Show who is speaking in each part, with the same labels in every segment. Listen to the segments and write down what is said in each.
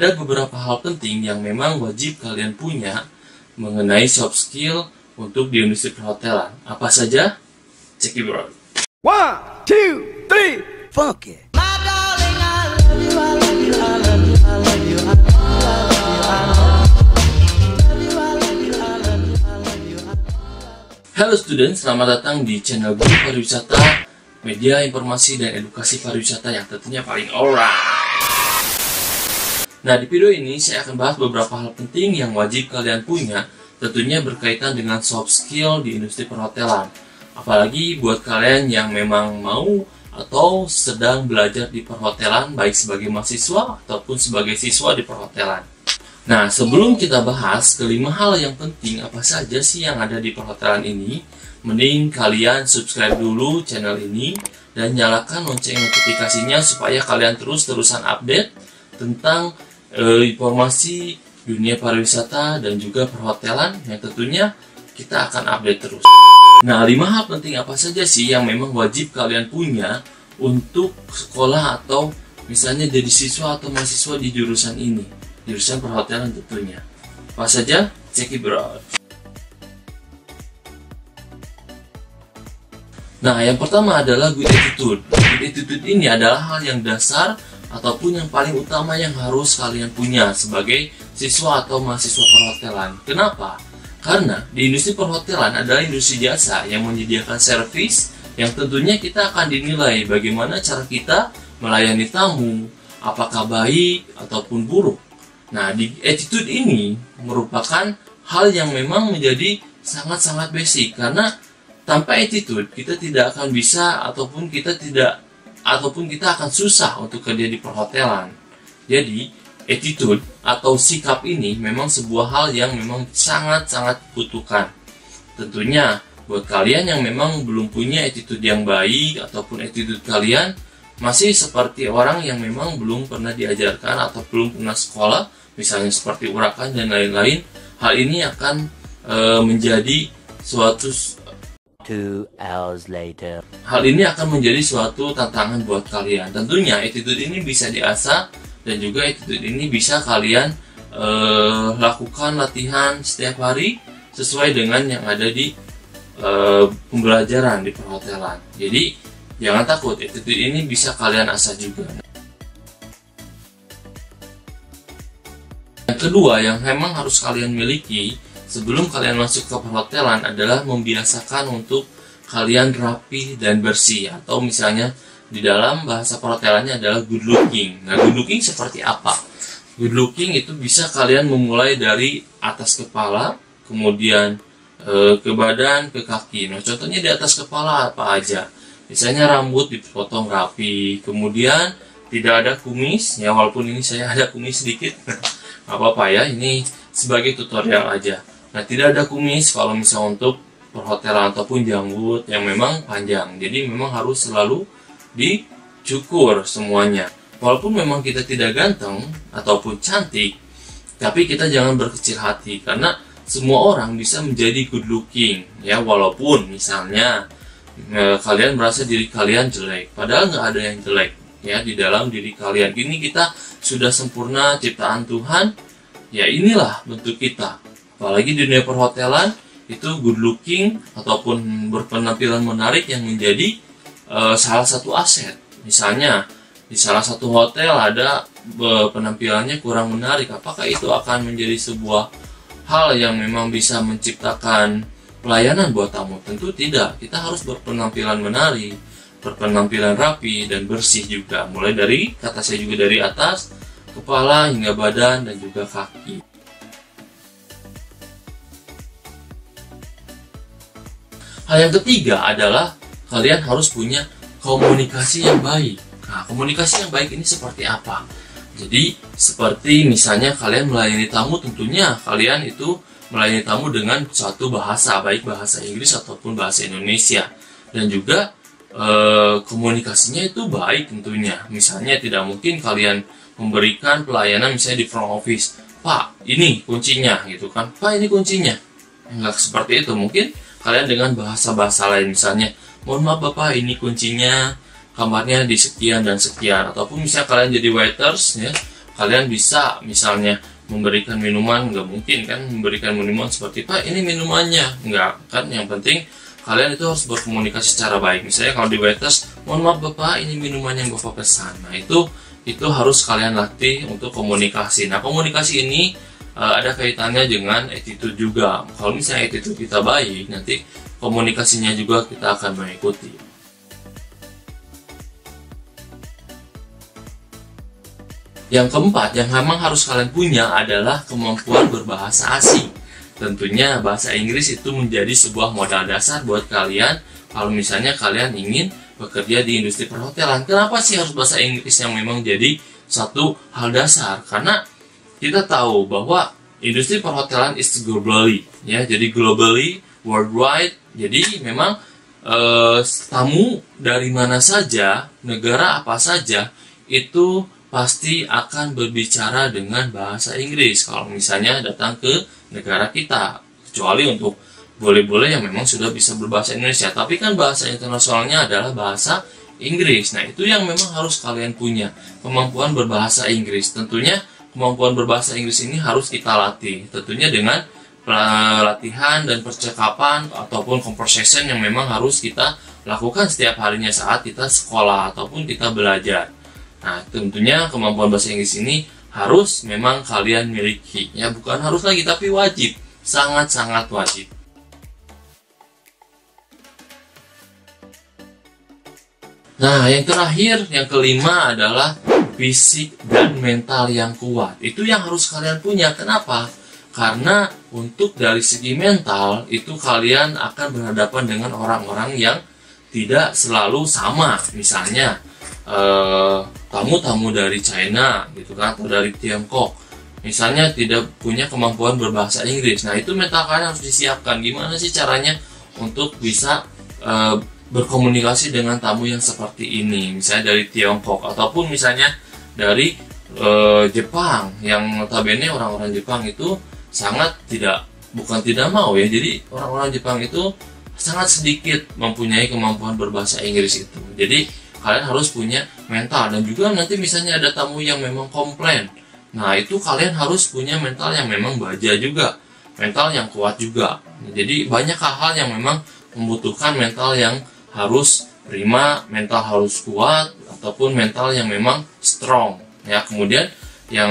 Speaker 1: ada beberapa hal penting yang memang wajib kalian punya mengenai soft skill untuk di industri perhotelan. Apa saja? Check it out.
Speaker 2: 1, 2, 3, funk it.
Speaker 1: Halo student, selamat datang di channel Guru Pariwisata, media informasi dan edukasi pariwisata yang tentunya paling alright. Nah, di video ini saya akan bahas beberapa hal penting yang wajib kalian punya, tentunya berkaitan dengan soft skill di industri perhotelan. Apalagi buat kalian yang memang mau atau sedang belajar di perhotelan, baik sebagai mahasiswa ataupun sebagai siswa di perhotelan. Nah, sebelum kita bahas kelima hal yang penting apa saja sih yang ada di perhotelan ini, mending kalian subscribe dulu channel ini dan nyalakan lonceng notifikasinya supaya kalian terus-terusan update tentang informasi dunia pariwisata dan juga perhotelan yang tentunya kita akan update terus. Nah, 5 hal penting apa saja sih yang memang wajib kalian punya untuk sekolah atau misalnya jadi siswa atau mahasiswa di jurusan ini, jurusan perhotelan tentunya. Apa saja? Check it out. Nah, yang pertama adalah good attitude. Good attitude ini adalah hal yang dasar ataupun yang paling utama yang harus kalian punya sebagai siswa atau mahasiswa perhotelan. Kenapa? Karena di industri perhotelan adalah industri jasa yang menyediakan servis yang tentunya kita akan dinilai bagaimana cara kita melayani tamu, apakah baik ataupun buruk. Nah, di attitude ini merupakan hal yang memang menjadi sangat-sangat basic, karena tanpa attitude kita tidak akan bisa ataupun kita akan susah untuk kerja di perhotelan. Jadi, attitude atau sikap ini memang sebuah hal yang memang sangat-sangat dibutuhkan. Tentunya, buat kalian yang memang belum punya attitude yang baik ataupun attitude kalian masih seperti orang yang memang belum pernah diajarkan atau belum pernah sekolah, misalnya seperti urakan dan lain-lain, hal ini akan menjadi suatu
Speaker 2: 2 hours later.
Speaker 1: Hal ini akan menjadi suatu tantangan buat kalian. Tentunya attitude ini bisa diasah dan juga attitude ini bisa kalian lakukan latihan setiap hari sesuai dengan yang ada di pembelajaran di perhotelan. Jadi jangan takut, attitude ini bisa kalian asah juga. Yang kedua yang memang harus kalian miliki sebelum kalian masuk ke perhotelan adalah membiasakan untuk kalian rapi dan bersih, atau misalnya di dalam bahasa perhotelannya adalah good looking. Nah, good looking seperti apa? Good looking itu bisa kalian memulai dari atas kepala, kemudian ke badan, ke kaki. Nah, contohnya di atas kepala apa aja? Misalnya rambut dipotong rapi, kemudian tidak ada kumis, ya walaupun ini saya ada kumis sedikit, nggak apa-apa ya, ini sebagai tutorial aja. Nah, tidak ada kumis kalau misalnya untuk perhotelan ataupun janggut yang memang panjang. Jadi memang harus selalu dicukur semuanya. Walaupun memang kita tidak ganteng ataupun cantik, tapi kita jangan berkecil hati karena semua orang bisa menjadi good looking ya, walaupun misalnya kalian merasa diri kalian jelek, padahal nggak ada yang jelek ya di dalam diri kalian. Ini kita sudah sempurna ciptaan Tuhan. Ya, inilah bentuk kita. Apalagi di dunia perhotelan itu good looking ataupun berpenampilan menarik yang menjadi salah satu aset. Misalnya di salah satu hotel ada penampilannya kurang menarik, apakah itu akan menjadi sebuah hal yang memang bisa menciptakan pelayanan buat tamu? Tentu tidak. Kita harus berpenampilan menarik, berpenampilan rapi dan bersih juga. Mulai dari, kata saya juga, dari atas kepala hingga badan dan juga kaki. Hal yang ketiga adalah kalian harus punya komunikasi yang baik. Nah, komunikasi yang baik ini seperti apa? Jadi, seperti misalnya kalian melayani tamu, tentunya kalian itu melayani tamu dengan suatu bahasa, baik bahasa Inggris ataupun bahasa Indonesia. Dan juga komunikasinya itu baik tentunya. Misalnya tidak mungkin kalian memberikan pelayanan misalnya di front office, "Pak, ini kuncinya," gitu kan. "Pak, ini kuncinya." Enggak seperti itu. Mungkin kalian dengan bahasa-bahasa lain, misalnya, "Mohon maaf Bapak, ini kuncinya, kamarnya di sekian dan sekian." Ataupun misalnya kalian jadi waiters ya, kalian bisa misalnya memberikan minuman, nggak mungkin kan memberikan minuman seperti Pak ini minumannya, nggak kan. Yang penting kalian itu harus berkomunikasi secara baik. Misalnya kalau di waiters, mohon maaf Bapak ini minuman yang Bapak pesan. Nah itu harus kalian latih untuk komunikasi. Nah komunikasi ini ada kaitannya dengan attitude juga. Kalau misalnya attitude kita baik, nanti komunikasinya juga kita akan mengikuti. Yang keempat yang memang harus kalian punya adalah kemampuan berbahasa asing. Tentunya bahasa Inggris itu menjadi sebuah modal dasar buat kalian kalau misalnya kalian ingin bekerja di industri perhotelan. Kenapa sih harus bahasa Inggris yang memang jadi satu hal dasar? Karena kita tahu bahwa industri perhotelan is globally, ya, jadi globally, worldwide. Jadi memang tamu dari mana saja, negara apa saja itu pasti akan berbicara dengan bahasa Inggris kalau misalnya datang ke negara kita, kecuali untuk boleh-boleh yang memang sudah bisa berbahasa Indonesia. Tapi kan bahasa internasionalnya adalah bahasa Inggris. Nah itu yang memang harus kalian punya, kemampuan berbahasa Inggris. Tentunya kemampuan berbahasa Inggris ini harus kita latih, tentunya dengan pelatihan dan percakapan ataupun conversation yang memang harus kita lakukan setiap harinya saat kita sekolah ataupun kita belajar. Nah, tentunya kemampuan bahasa Inggris ini harus memang kalian miliki. Ya, bukan harus lagi, tapi wajib. Sangat-sangat wajib. Nah, yang terakhir, yang kelima adalah fisik dan mental yang kuat. Itu yang harus kalian punya. Kenapa? Karena untuk dari segi mental, itu kalian akan berhadapan dengan orang-orang yang tidak selalu sama. Misalnya, tamu-tamu dari China gitu kan, atau dari Tiongkok misalnya tidak punya kemampuan berbahasa Inggris. Nah itu mental kalian harus disiapkan. Gimana sih caranya untuk bisa berkomunikasi dengan tamu yang seperti ini, misalnya dari Tiongkok ataupun misalnya dari Jepang, yang notabene orang-orang Jepang itu sangat bukan tidak mau ya, jadi orang-orang Jepang itu sangat sedikit mempunyai kemampuan berbahasa Inggris itu. Jadi kalian harus punya mental. Dan juga nanti misalnya ada tamu yang memang komplain, nah itu kalian harus punya mental yang memang baja juga, mental yang kuat juga. Jadi banyak hal-hal yang memang membutuhkan mental yang harus prima, mental harus kuat, ataupun mental yang memang strong ya. Kemudian yang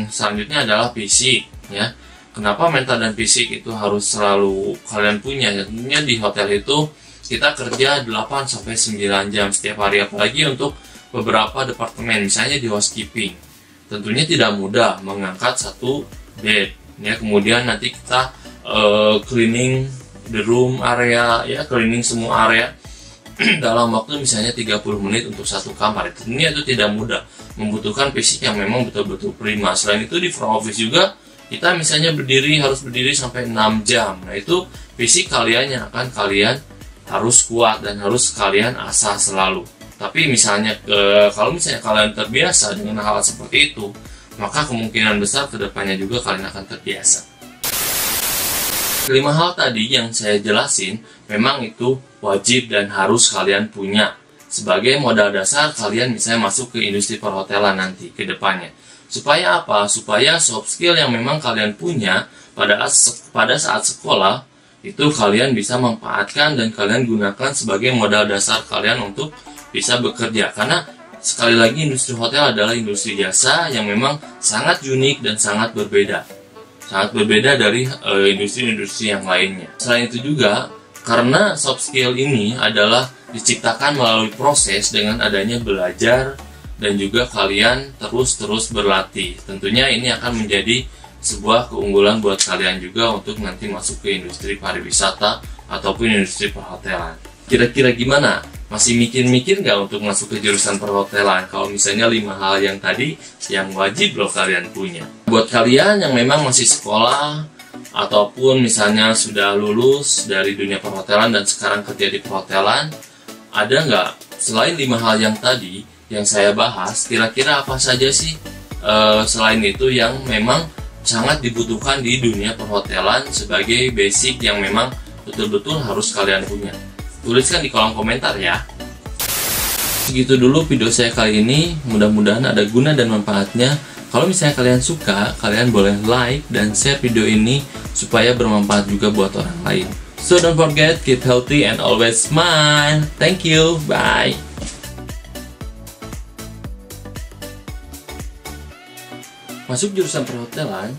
Speaker 1: selanjutnya adalah fisik ya. Kenapa mental dan fisik itu harus selalu kalian punya? Tentunya di hotel itu kita kerja 8-9 jam setiap hari, apalagi untuk beberapa departemen, misalnya di housekeeping. Tentunya tidak mudah mengangkat satu bed, ya. Kemudian nanti kita cleaning the room area, ya, cleaning semua area dalam waktu misalnya 30 menit untuk satu kamar. Tentunya itu tidak mudah, membutuhkan fisik yang memang betul-betul prima. Selain itu di front office juga kita misalnya harus berdiri sampai 6 jam. Nah itu fisik kalian yang akan kalian harus kuat dan harus kalian asah selalu. Tapi misalnya kalau misalnya kalian terbiasa dengan hal seperti itu, maka kemungkinan besar kedepannya juga kalian akan terbiasa. 5 hal tadi yang saya jelasin memang itu wajib dan harus kalian punya sebagai modal dasar kalian misalnya masuk ke industri perhotelan nanti ke depannya. Supaya apa? Supaya soft skill yang memang kalian punya pada saat sekolah itu kalian bisa manfaatkan dan kalian gunakan sebagai modal dasar kalian untuk bisa bekerja. Karena sekali lagi industri hotel adalah industri jasa yang memang sangat unik dan sangat berbeda. Sangat berbeda dari industri-industri yang lainnya. Selain itu juga, karena soft skill ini adalah diciptakan melalui proses dengan adanya belajar dan juga kalian terus-terus berlatih. Tentunya ini akan menjadi sebuah keunggulan buat kalian juga untuk nanti masuk ke industri pariwisata ataupun industri perhotelan. Kira-kira gimana? Masih mikir-mikir nggak untuk masuk ke jurusan perhotelan? Kalau misalnya 5 hal yang tadi yang wajib loh kalian punya. Buat kalian yang memang masih sekolah ataupun misalnya sudah lulus dari dunia perhotelan dan sekarang kerja di perhotelan, ada nggak selain 5 hal yang tadi yang saya bahas, kira-kira apa saja sih selain itu yang memang sangat dibutuhkan di dunia perhotelan sebagai basic yang memang betul-betul harus kalian punya? Tuliskan di kolom komentar ya. Segitu dulu video saya kali ini, mudah-mudahan ada guna dan manfaatnya. Kalau misalnya kalian suka, kalian boleh like dan share video ini supaya bermanfaat juga buat orang lain. So don't forget, keep healthy and always smile. Thank you, bye. Masuk jurusan perhotelan.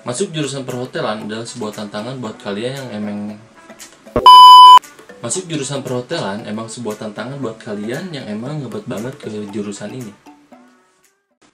Speaker 1: Masuk jurusan perhotelan adalah sebuah tantangan buat kalian yang Masuk jurusan perhotelan emang sebuah tantangan buat kalian yang emang ngebet banget ke jurusan ini.